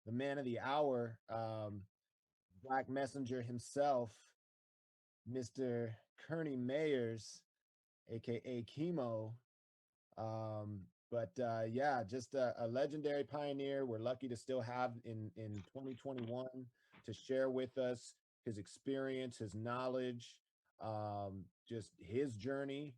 the man of the hour, Black Messenger himself, Mr. Kerney Mayers, aka Chemo. Um, but yeah, just a legendary pioneer. We're lucky to still have in 2021 to share with us his experience, his knowledge, just his journey.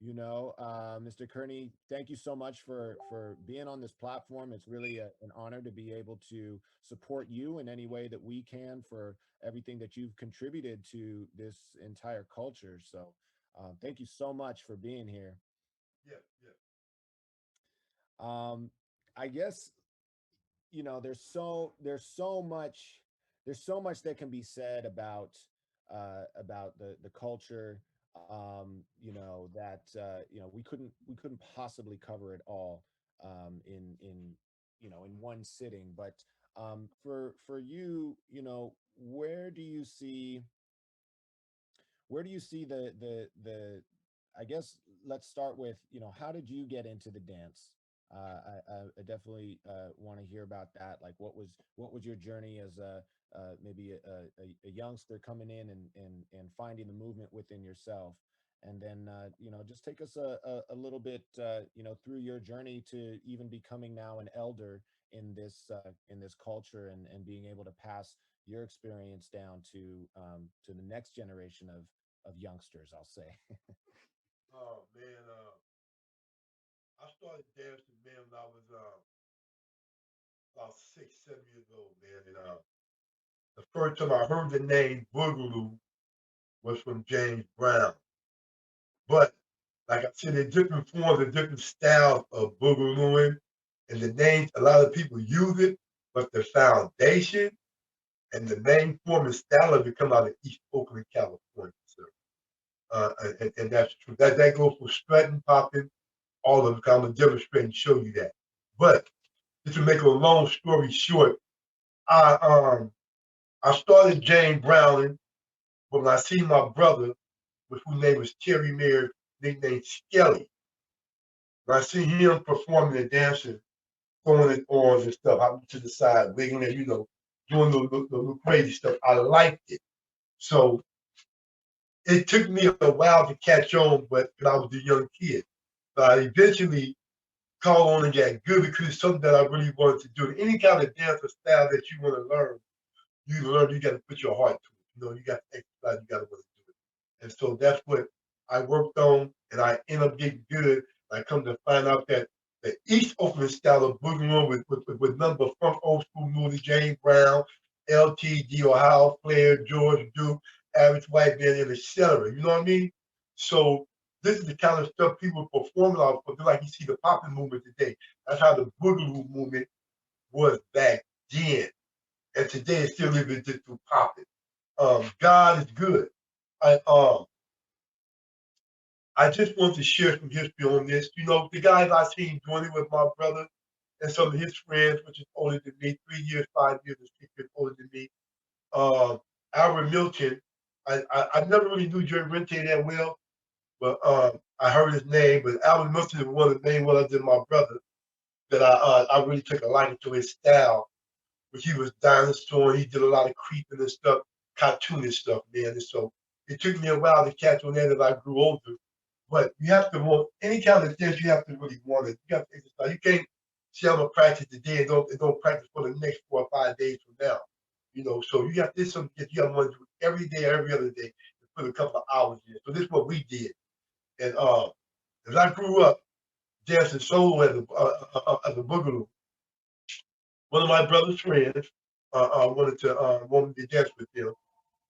Mr. Kearney, thank you so much for being on this platform. It's really an honor to be able to support you in any way that we can for everything that you've contributed to this entire culture. So, thank you so much for being here. Yeah, yeah. Um, I guess there's so much that can be said about the culture. That we couldn't possibly cover it all in in one sitting. But for you, where do you see the I guess let's start with, how did you get into the dance? I definitely want to hear about that. Like, what was your journey as a maybe a youngster coming in and finding the movement within yourself, and then just take us a little bit through your journey to even becoming now an elder in this culture, and being able to pass your experience down to the next generation of youngsters, I'll say. Oh man, I started dancing, man, when I was about 6, 7 years old, man. And the first time I heard the name Boogaloo was from James Brown. But like I said, there's different forms and different styles of boogalooing, and the names a lot of people use it, but the foundation and the main form and style of it come out of East Oakland, California. So, and that's true. That goes for strutting, popping, all of it. I'm gonna demonstrate and show you that. But just to make a long story short, I um I started James Browning when I seen my brother, which whose name was Terry Mayers, nicknamed Skelly. When I seen him performing and dancing, throwing it on and stuff, out to the side, wiggling it, doing the crazy stuff. I liked it. So it took me a while to catch on, but I was a young kid. But I eventually caught on and got good because it's something that I really wanted to do. Any kind of dance or style that you want to learn, you got to put your heart to it. You got to exercise, you got to want to do it. And so that's what I worked on, and I end up getting good. I come to find out that the East Oakland style of boogie on with number funk, old school music, James Brown, LTD, Ohio Flair, George Duke, Average White Man, and etc. You know what I mean? So this is the kind of stuff people performing off of, like you see the popping movement today. That's how the boogaloo movement was back then. And today it's still living just through popping. God is good. I um I just want to share some history on this. The guys I seen doing it with my brother and some of his friends, which is older than me, 3 years, 5 years, and 6 years older than me. Albert Milton. I never really knew Jerry Rente that well, but I heard his name. But Albert Milton is one of the main ones than my brother that I really took a liking to his style, which he was dinosaur. He did a lot of creeping and stuff, cartoonish stuff, man. And so it took me a while to catch on that as I grew older. But you have to want any kind of dance. You have to really want it. You have to exercise. You can't say I'm gonna practice today and don't practice for the next 4 or 5 days from now. So you have this something that you have to do every day, every other day, to put a couple of hours in. So this is what we did. And as I grew up dancing solo as a boogaloo, one of my brother's friends wanted to dance with him.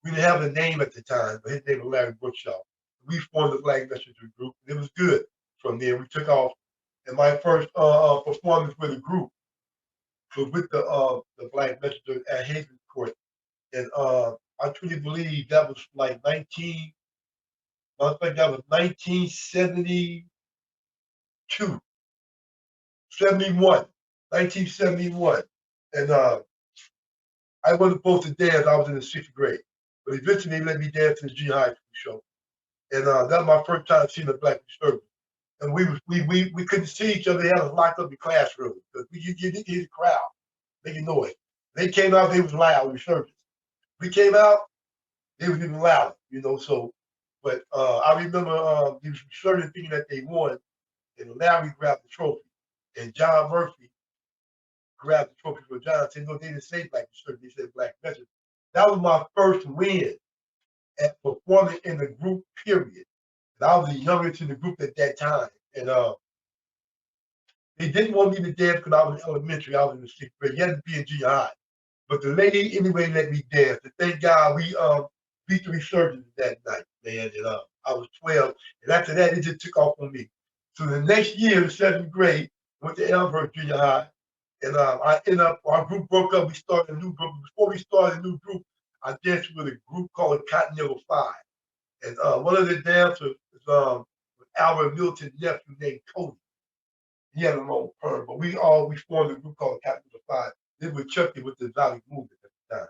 We didn't have a name at the time, but his name was Larry Brookshaw. We formed the Black Messenger group, and it was good. From there, we took off, and my first performance with a group was with the Black Messenger at Haven Court, and I truly believe that was like 19. I think that was 1972, 71, 1971, and I wasn't supposed to dance. I was in the 6th grade, but eventually they let me dance in the junior high school show. And that was my first time seeing a black disturbance. And we couldn't see each other. They had us locked up in classrooms because you didn't hear the crowd making noise. They came out, they was loud resurgence. We came out, they was even louder, so but I remember they was resurgent thinking that they won, and Larry grabbed the trophy. And John Murphy grabbed the trophy for John, said, no, they didn't say black resurgent, they said black veteran. That was my first win at performing in the group, period. And I was the youngest in the group at that time. And they didn't want me to dance because I was in elementary, I was in the sixth grade. You had to be in junior high. But the lady anyway let me dance. And thank God we beat the resurgence that night, man. And I was 12. And after that, it just took off on me. So the next year, the seventh grade, went to Elmhurst Junior High. And I ended up, our group broke up. We started a new group. Before we started a new group, I danced with a group called Continental Five. And one of the dancers was Albert Milton's nephew named Cody. He had a long perm, but we formed a group called Capital Five. It was Chucky with the Valley movement at the time.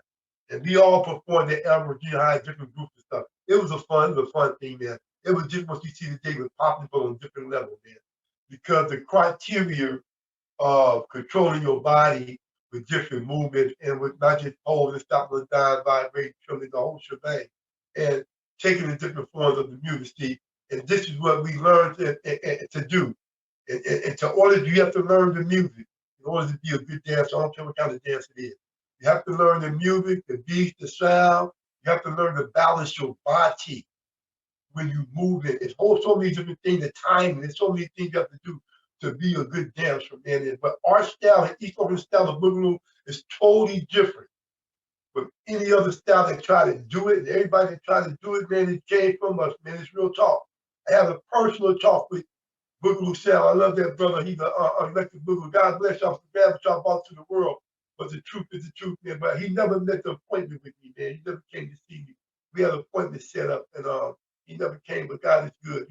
And we all performed at Elmer Junior High, different groups and stuff. It was a fun thing, man. It was just what you see today with popping on different levels, man. Because the criteria of controlling your body with different movements and with not just holding and stopping and dying, vibrating, trimming the whole shebang, and taking the different forms of the music, see. And this is what we learned to do. And to order, you have to learn the music in order to be a good dancer. I don't care what kind of dance it is. You have to learn the music, the beat, the sound. You have to learn to balance your body when you move it. It's so many different things, the timing. There's so many things you have to do to be a good dancer, man. But our style, and each other's style of boogaloo is totally different from any other style that try to do it. And everybody that try to do it, man, it came from us, man. It's real talk. I have a personal talk with Boogaloo Sal. I love that brother. He's an elected Boogaloo. God bless y'all for the what y'all brought to the world. But the truth is the truth, man. But he never met the appointment with me, man. He never came to see me. We had an appointment set up, and he never came. But God is good.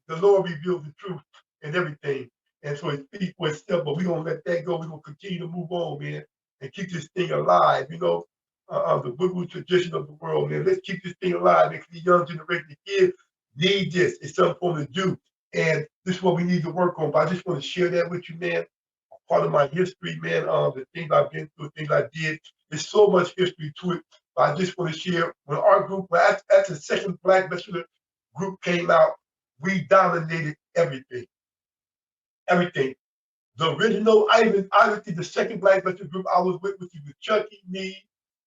The Lord reveals the truth and everything. And so he speaks for himself, but we're going to let that go. We're going to continue to move on, man, and keep this thing alive, the Boogaloo tradition of the world, man. Let's keep this thing alive because the young generation, the kids need this. It's something for them to do. And this is what we need to work on. But I just want to share that with you, man. Part of my history, man, the things I've been through, things I did. There's so much history to it. But I just want to share when our group, after the second Black Bachelor group came out, we dominated everything. Everything. The original, I think the second Black Bachelor group I was with was Chucky, me,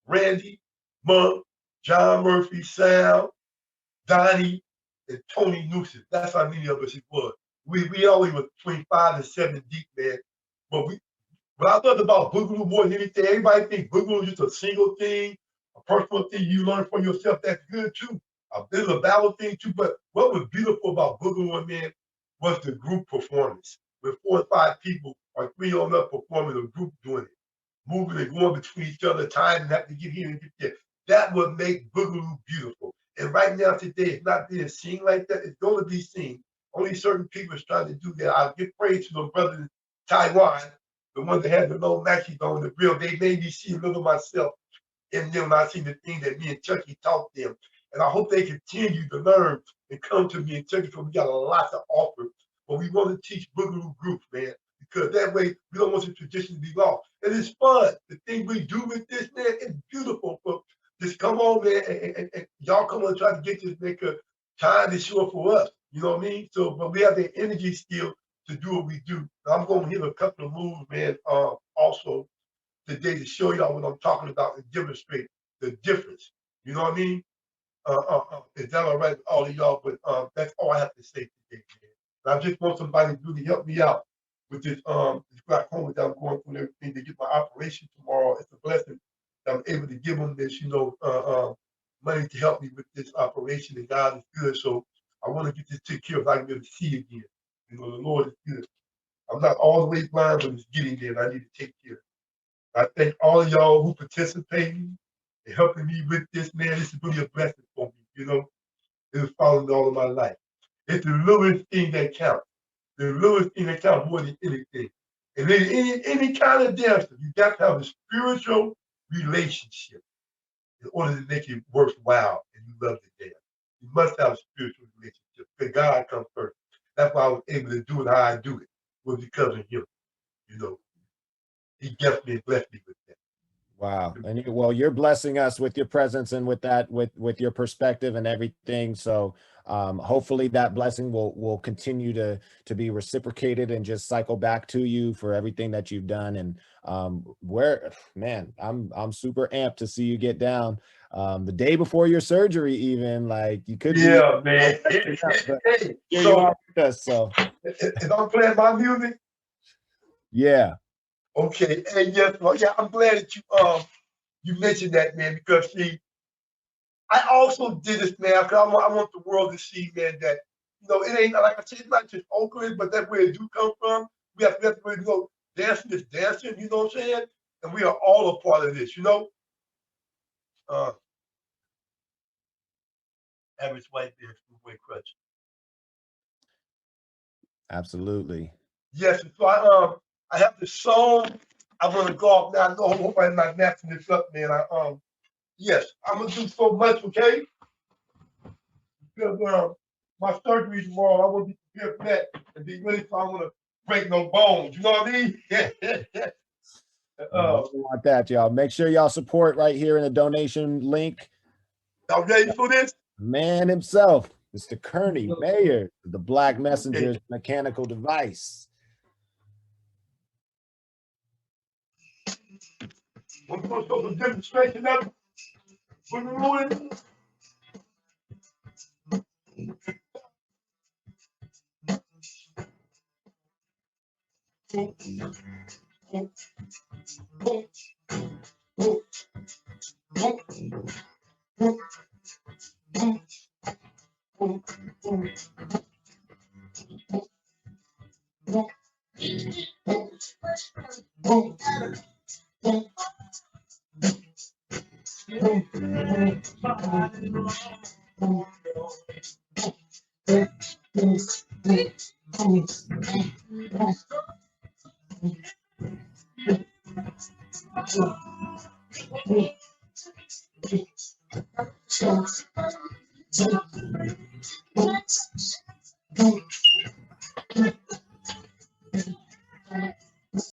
Randy, Monk, John Murphy, Sal, Donnie, and Tony Newsom. That's how many of us it was. We always were between 5 and 7 deep, man. But what I loved about Boogaloo more than anything, everybody thinks Boogaloo is just a single thing, a personal thing you learn for yourself. That's good too. It's a valid thing too. But what was beautiful about Boogaloo, man, was the group performance. With 4 or 5 people or 3 on up performing, a group doing it, moving and going between each other, time and have to get here and get there. That would make Boogaloo beautiful. And right now, today, it's not being seen like that. It's going to be seen. Only certain people is trying to do that. I give praise to my brothers in Taiwan, the ones that had the low maxis on the grill. They made me see a little myself in them when I see the thing that me and Chucky taught them. And I hope they continue to learn and come to me and Chucky because we got a lot to offer. But we want to teach Boogaloo groups, man, because that way we don't want the tradition to be lost. And it's fun. The thing we do with this, man, it's beautiful. But just come on, man, and y'all come on and try to get this nigga time is short for us. You know what I mean? So, but we have the energy still to do what we do. I'm going to hit a couple of moves, man, also today to show y'all what I'm talking about and demonstrate the difference. You know what I mean? Is that all right with all of y'all? But that's all I have to say today, man. And I just want somebody to really help me out with this glaucoma that I'm going through and everything to get my operation tomorrow. It's a blessing that I'm able to give them this, money to help me with this operation, and God is good. So I want to get this taken care of so I can be able to see again. The Lord is good. I'm not all the way blind, but it's getting there, and I need to take care of it. I thank all of y'all who participating and helping me with this, man. This is really a blessing for me, It was following me all of my life. It's the littlest thing that counts. The littlest thing that counts more than anything. And then any kind of dancer, you got to have a spiritual relationship in order to make it worthwhile and you love the dance. You must have a spiritual relationship because God comes first. That's why I was able to do it how I do it. Was because of him. He definitely blessed me with that. Wow. And well, you're blessing us with your presence and with that, with your perspective and everything. So hopefully that blessing will continue to be reciprocated and just cycle back to you for everything that you've done. And man, I'm super amped to see you get down the day before your surgery, even. Like, you could be, Yeah, man. but Hey, here you are so with us. So if I'm playing my music, yeah. okay. And yes, well, yeah, I'm glad that you mentioned that, man, because see, I also did this, man, because I want the world to see, man, that it ain't like I said, it's not just Oakland, but that's where it do come from. We have to really go dancing is dancing, you know what I'm saying? And we are all a part of this, Uh, average white man, food crutch. Absolutely. Yes, so I have the song. I'm gonna go off now. I know I hope I'm not messing this up, man. Yes, I'm gonna do so much, okay? Because my surgery tomorrow, I want to be prepared for that and be ready so I want to break no bones. You know what I mean? We want that, y'all. Make sure y'all support right here in the donation link. Y'all ready for this? Man himself, Mr. Kerney Mayers, the Black Messenger's mechanical device. I'm going to show some demonstration up. What you doing?